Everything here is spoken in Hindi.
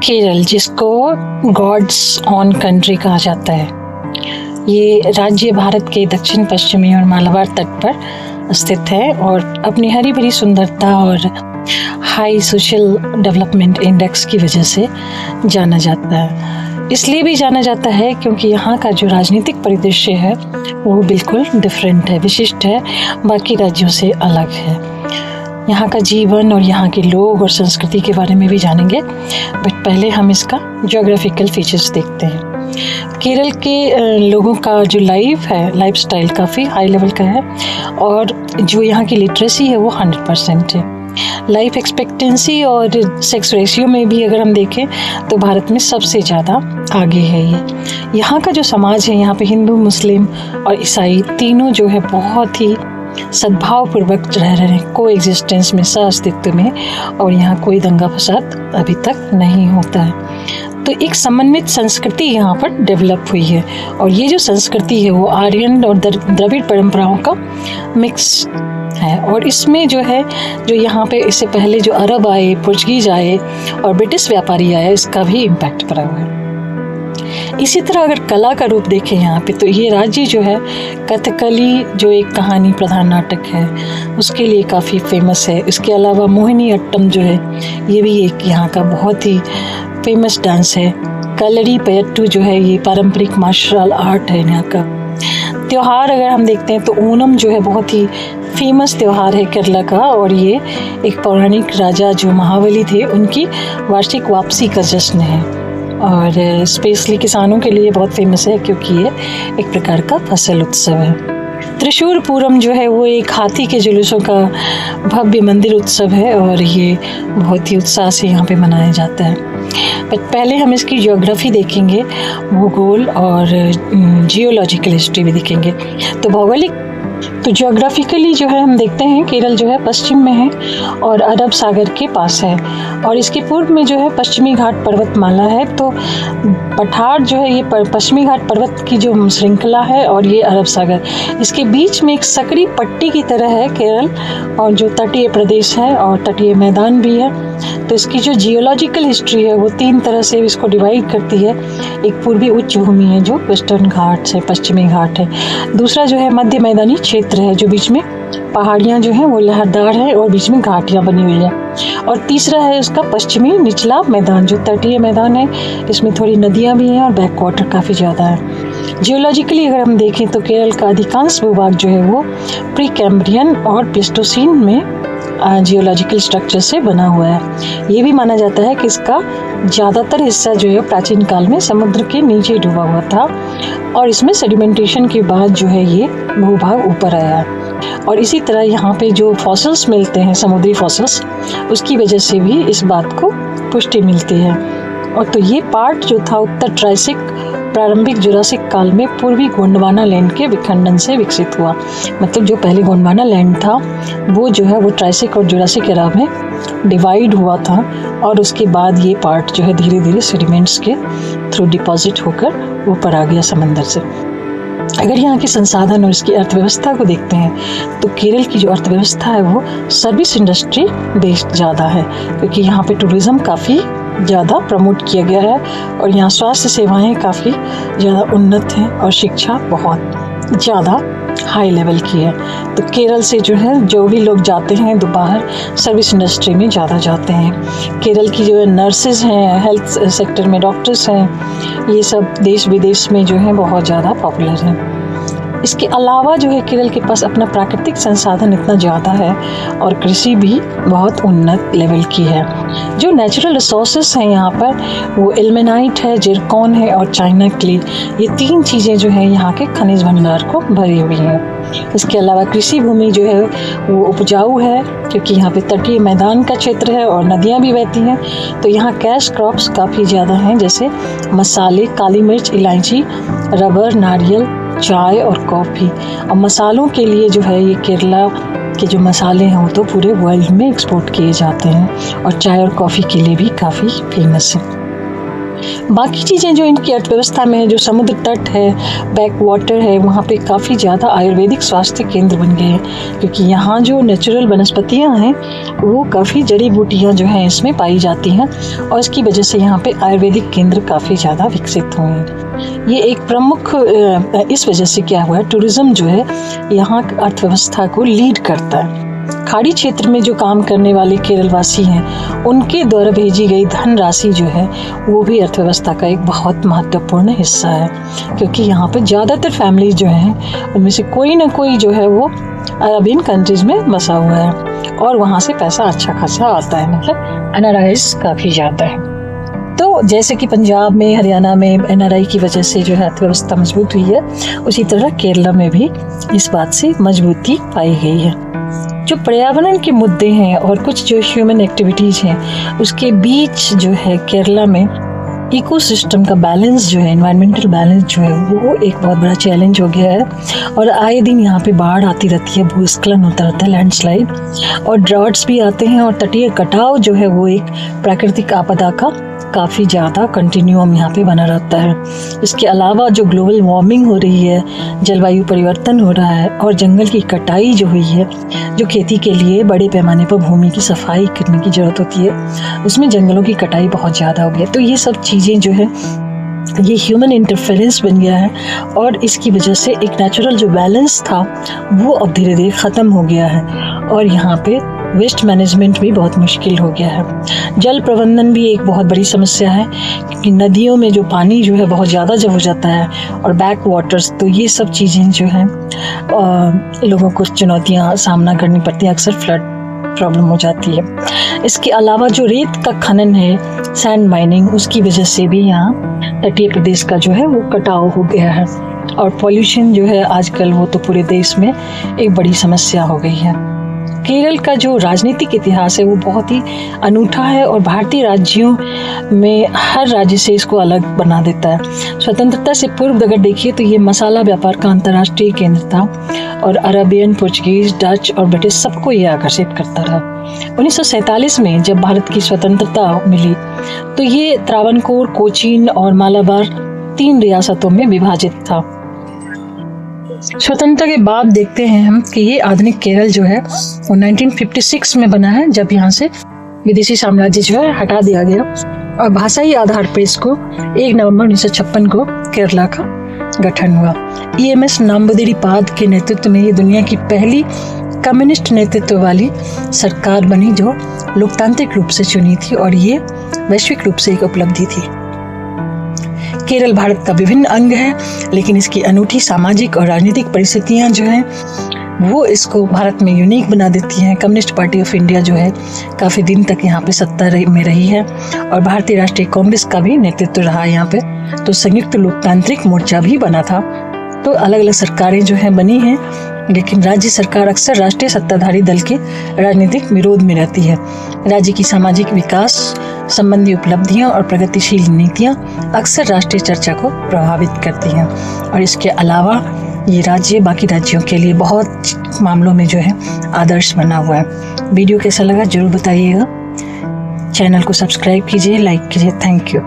केरल, जिसको गॉड्स ऑन कंट्री कहा जाता है, ये राज्य भारत के दक्षिण पश्चिमी और मालाबार तट पर स्थित है और अपनी हरी भरी सुंदरता और हाई सोशल डेवलपमेंट इंडेक्स की वजह से जाना जाता है। इसलिए भी जाना जाता है क्योंकि यहाँ का जो राजनीतिक परिदृश्य है वो बिल्कुल डिफरेंट है, विशिष्ट है, बाकी राज्यों से अलग है। यहाँ का जीवन और यहाँ के लोग और संस्कृति के बारे में भी जानेंगे, बट पहले हम इसका ज्योग्राफिकल फीचर्स देखते हैं। केरल के लोगों का जो लाइफस्टाइल काफ़ी हाई लेवल का है और जो यहाँ की लिटरेसी है वो 100% है। लाइफ एक्सपेक्टेंसी और सेक्स रेशियो में भी अगर हम देखें तो भारत में सबसे ज़्यादा आगे है ये। यहाँ का जो समाज है, यहाँ पे हिंदू, मुस्लिम और ईसाई तीनों जो है बहुत ही सद्भावपूर्वक रह रहे हैं, को एग्जिस्टेंस में, सह-अस्तित्व में, और यहाँ कोई दंगा फसाद अभी तक नहीं होता है। तो एक समन्वित संस्कृति यहाँ पर डेवलप हुई है और ये जो संस्कृति है वो आर्यन और द्रविड़ परंपराओं का मिक्स है। और इसमें जो है, जो यहाँ पे इससे पहले जो अरब आए, पुर्तगीज आए और ब्रिटिश व्यापारी आए, इसका भी इम्पैक्ट पड़ा हुआ है। इसी तरह अगर कला का रूप देखें यहाँ पे, तो ये राज्य जो है कथकली, जो एक कहानी प्रधान नाटक है, उसके लिए काफ़ी फेमस है। इसके अलावा मोहिनी अट्टम जो है, ये भी एक यहाँ का बहुत ही फेमस डांस है। कलरी पयट्टू जो है, ये पारंपरिक मार्शल आर्ट है यहाँ का। त्योहार अगर हम देखते हैं तो ओणम जो है बहुत ही फेमस त्यौहार है केरला का, और ये एक पौराणिक राजा जो महाबली थे उनकी वार्षिक वापसी का जश्न है और स्पेशली किसानों के लिए बहुत फेमस है क्योंकि ये एक प्रकार का फसल उत्सव है। त्रिशूर पूरम जो है वो एक हाथी के जुलूसों का भव्य मंदिर उत्सव है और ये बहुत ही उत्साह से यहाँ पे मनाया जाता है। बट पहले हम इसकी ज्योग्राफी देखेंगे, भूगोल और जियोलॉजिकल हिस्ट्री भी देखेंगे। तो ज्योग्राफिकली जो है हम देखते हैं केरल जो है पश्चिम में है और अरब सागर के पास है, और इसके पूर्व में जो है पश्चिमी घाट पर्वतमाला है। तो पठार जो है ये पश्चिमी घाट पर्वत की जो श्रृंखला है और ये अरब सागर, इसके बीच में एक सकरी पट्टी की तरह है केरल, और जो तटीय प्रदेश है और तटीय मैदान भी है। तो इसकी जो जियोलॉजिकल हिस्ट्री है वो 3 तरह से इसको डिवाइड करती है। एक पूर्वी उच्च भूमि है जो वेस्टर्न घाट है, पश्चिमी घाट है। दूसरा जो है मध्य मैदानी क्षेत्र है, जो बीच में पहाड़ियाँ जो हैं वो लहरदार है और बीच में घाटियाँ बनी हुई है। और तीसरा है उसका पश्चिमी निचला मैदान, जो तटीय मैदान है, इसमें थोड़ी नदियाँ भी हैं और बैक वाटर काफ़ी ज़्यादा है। जियोलॉजिकली अगर हम देखें तो केरल का अधिकांश भूभाग जो है वो प्री कैम्ब्रियन और प्लेस्टोसीन में जियोलॉजिकल स्ट्रक्चर से बना हुआ है। ये भी माना जाता है कि इसका ज़्यादातर हिस्सा जो है प्राचीन काल में समुद्र के नीचे डूबा हुआ था और इसमें सेडिमेंटेशन के बाद जो है ये भूभाग ऊपर आया है। और इसी तरह यहाँ पे जो फॉसिल्स मिलते हैं, समुद्री फॉसिल्स, उसकी वजह से भी इस बात को पुष्टि मिलती है। और तो ये पार्ट जो था उत्तर ट्राइसिक प्रारंभिक जुरासिक काल में पूर्वी गोंडवाना लैंड के विखंडन से विकसित हुआ। मतलब जो पहले गोंडवाना लैंड था वो जो है वो ट्राइसिक और जुरासिक एरा में डिवाइड हुआ था, और उसके बाद ये पार्ट जो है धीरे धीरे सेडिमेंट्स के थ्रू डिपॉजिट होकर ऊपर आ गया समंदर से। अगर यहाँ के संसाधन और इसकी अर्थव्यवस्था को देखते हैं तो केरल की जो अर्थव्यवस्था है वो सर्विस इंडस्ट्री बेस्ड ज़्यादा है, क्योंकि यहाँ पे टूरिज़्म काफ़ी ज़्यादा प्रमोट किया गया है और यहाँ स्वास्थ्य सेवाएं काफ़ी ज़्यादा उन्नत हैं और शिक्षा बहुत ज़्यादा हाई लेवल की है। तो केरल से जो है जो भी लोग जाते हैं तो बाहर सर्विस इंडस्ट्री में ज़्यादा जाते हैं। केरल की जो है नर्सेज हैं, हेल्थ सेक्टर में डॉक्टर्स हैं, ये सब देश विदेश में जो है बहुत ज़्यादा पॉपुलर हैं। इसके अलावा जो है केरल के पास अपना प्राकृतिक संसाधन इतना ज़्यादा है और कृषि भी बहुत उन्नत लेवल की है। जो नेचुरल रिसोर्सेस हैं यहाँ पर वो इल्मेनाइट है, जिरकॉन है और चाइना क्ले, ये 3 चीज़ें जो है यहाँ के खनिज भंडार को भरी हुई हैं। इसके अलावा कृषि भूमि जो है वो उपजाऊ है क्योंकि यहाँ पे तटीय मैदान का क्षेत्र है और नदियाँ भी बहती हैं। तो यहाँ कैश क्रॉप्स काफ़ी ज़्यादा हैं, जैसे मसाले, काली मिर्च, इलायची, रबर, नारियल, चाय और कॉफ़ी। और मसालों के लिए जो है ये केरला के जो मसाले हैं वो तो पूरे वर्ल्ड में एक्सपोर्ट किए जाते हैं और चाय और कॉफ़ी के लिए भी काफ़ी फेमस है। बाकी चीज़ें जो इनकी अर्थव्यवस्था में है, जो समुद्र तट है, बैक वाटर है, वहाँ पे काफ़ी ज़्यादा आयुर्वेदिक स्वास्थ्य केंद्र बन गए हैं, क्योंकि यहाँ जो नेचुरल वनस्पतियाँ हैं वो काफ़ी जड़ी बूटियाँ जो हैं इसमें पाई जाती हैं, और इसकी वजह से यहाँ पे आयुर्वेदिक केंद्र काफ़ी ज़्यादा विकसित हुए हैं। ये एक प्रमुख इस वजह से क्या हुआ है, टूरिज़्म जो है यहाँ अर्थव्यवस्था को लीड करता है। खाड़ी क्षेत्र में जो काम करने वाले केरलवासी हैं, उनके द्वारा भेजी गई धनराशि जो है वो भी अर्थव्यवस्था का एक बहुत महत्वपूर्ण हिस्सा है, क्योंकि यहाँ पर ज़्यादातर फैमिली जो हैं उनमें से कोई ना कोई जो है वो अरबियन कंट्रीज़ में बसा हुआ है, और वहाँ से पैसा अच्छा खासा आता है, मतलब एनआरआईज़ काफ़ी ज़्यादा है। तो जैसे कि पंजाब में, हरियाणा में एनआरआई की वजह से जो है अर्थव्यवस्था मजबूत हुई है, उसी तरह केरला में भी इस बात से मजबूती पाई गई है। जो पर्यावरण के मुद्दे हैं और कुछ जो ह्यूमन एक्टिविटीज़ हैं, उसके बीच जो है केरला में इकोसिस्टम का बैलेंस जो है, एनवायरमेंटल बैलेंस जो है वो एक बहुत बड़ा चैलेंज हो गया है, और आए दिन यहाँ पे बाढ़ आती रहती है, भूस्खलन होता रहता है, लैंडस्लाइड और ड्राउट्स भी आते हैं, और तटीय कटाव जो है वो एक प्राकृतिक आपदा का काफ़ी ज़्यादा कंटिन्यूम यहाँ पे बना रहता है। इसके अलावा जो ग्लोबल वार्मिंग हो रही है, जलवायु परिवर्तन हो रहा है, और जंगल की कटाई जो हुई है, जो खेती के लिए बड़े पैमाने पर भूमि की सफाई करने की ज़रूरत होती है, उसमें जंगलों की कटाई बहुत ज़्यादा हो गई है। तो ये सब चीज़ें जो है ये ह्यूमन इंटरफेरेंस बन गया है, और इसकी वजह से एक नेचुरल जो बैलेंस था वो अब धीरे धीरे ख़त्म हो गया है, और यहाँ पे वेस्ट मैनेजमेंट भी बहुत मुश्किल हो गया है। जल प्रबंधन भी एक बहुत बड़ी समस्या है, क्योंकि नदियों में जो पानी जो है बहुत ज़्यादा जब हो जाता है, और बैक वाटर्स, तो ये सब चीज़ें जो हैं लोगों को चुनौतियाँ सामना करनी पड़ती है, अक्सर फ्लड प्रॉब्लम हो जाती है। इसके अलावा जो रेत का खनन है, सैंड माइनिंग, उसकी वजह से भी यहाँ तटीय प्रदेश का जो है वो कटाव हो गया है, और पॉल्यूशन जो है आजकल वो तो पूरे देश में एक बड़ी समस्या हो गई है। केरल का जो राजनीतिक इतिहास है वो बहुत ही अनूठा है, और भारतीय राज्यों में हर राज्य से इसको अलग बना देता है। स्वतंत्रता से पूर्व अगर देखिए तो ये मसाला व्यापार का अंतर्राष्ट्रीय केंद्र था, और अरबियन, पुर्तगीज, डच और ब्रिटिश सबको ये आकर्षित करता रहा। 1947 में जब भारत की स्वतंत्रता मिली तो ये त्रावणकोर, कोचीन और मालाबार 3 रियासतों में विभाजित था। स्वतंत्रता के बाद देखते हैं हम कि ये आधुनिक केरल जो है वो 1956 में बना है, जब यहाँ से विदेशी साम्राज्य जो है हटा दिया गया, और भाषाई आधार पर इसको 1 नवंबर 1956 को केरला का गठन हुआ। EMS नंबूदिरी-पाद के नेतृत्व में ये दुनिया की पहली कम्युनिस्ट नेतृत्व वाली सरकार बनी, जो लोकतांत्रिक रूप से चुनी थी, और ये वैश्विक रूप से एक उपलब्धि थी। केरल भारत का विभिन्न अंग है, लेकिन इसकी अनूठी सामाजिक और राजनीतिक परिस्थितियां जो हैं वो इसको भारत में यूनिक बना देती हैं। कम्युनिस्ट पार्टी ऑफ इंडिया जो है काफ़ी दिन तक यहाँ पे सत्ता में रही है, और भारतीय राष्ट्रीय कांग्रेस का भी नेतृत्व रहा यहाँ पे। तो संयुक्त लोकतांत्रिक मोर्चा भी बना था। तो अलग अलग सरकारें जो हैं बनी हैं, लेकिन राज्य सरकार अक्सर राष्ट्रीय सत्ताधारी दल के राजनीतिक विरोध में रहती है। राज्य की सामाजिक विकास संबंधी उपलब्धियां और प्रगतिशील नीतियां अक्सर राष्ट्रीय चर्चा को प्रभावित करती हैं, और इसके अलावा ये राज्य बाकी राज्यों के लिए बहुत मामलों में जो है आदर्श बना हुआ है। वीडियो कैसा लगा जरूर बताइएगा। चैनल को सब्सक्राइब कीजिए, लाइक कीजिए। Thank you.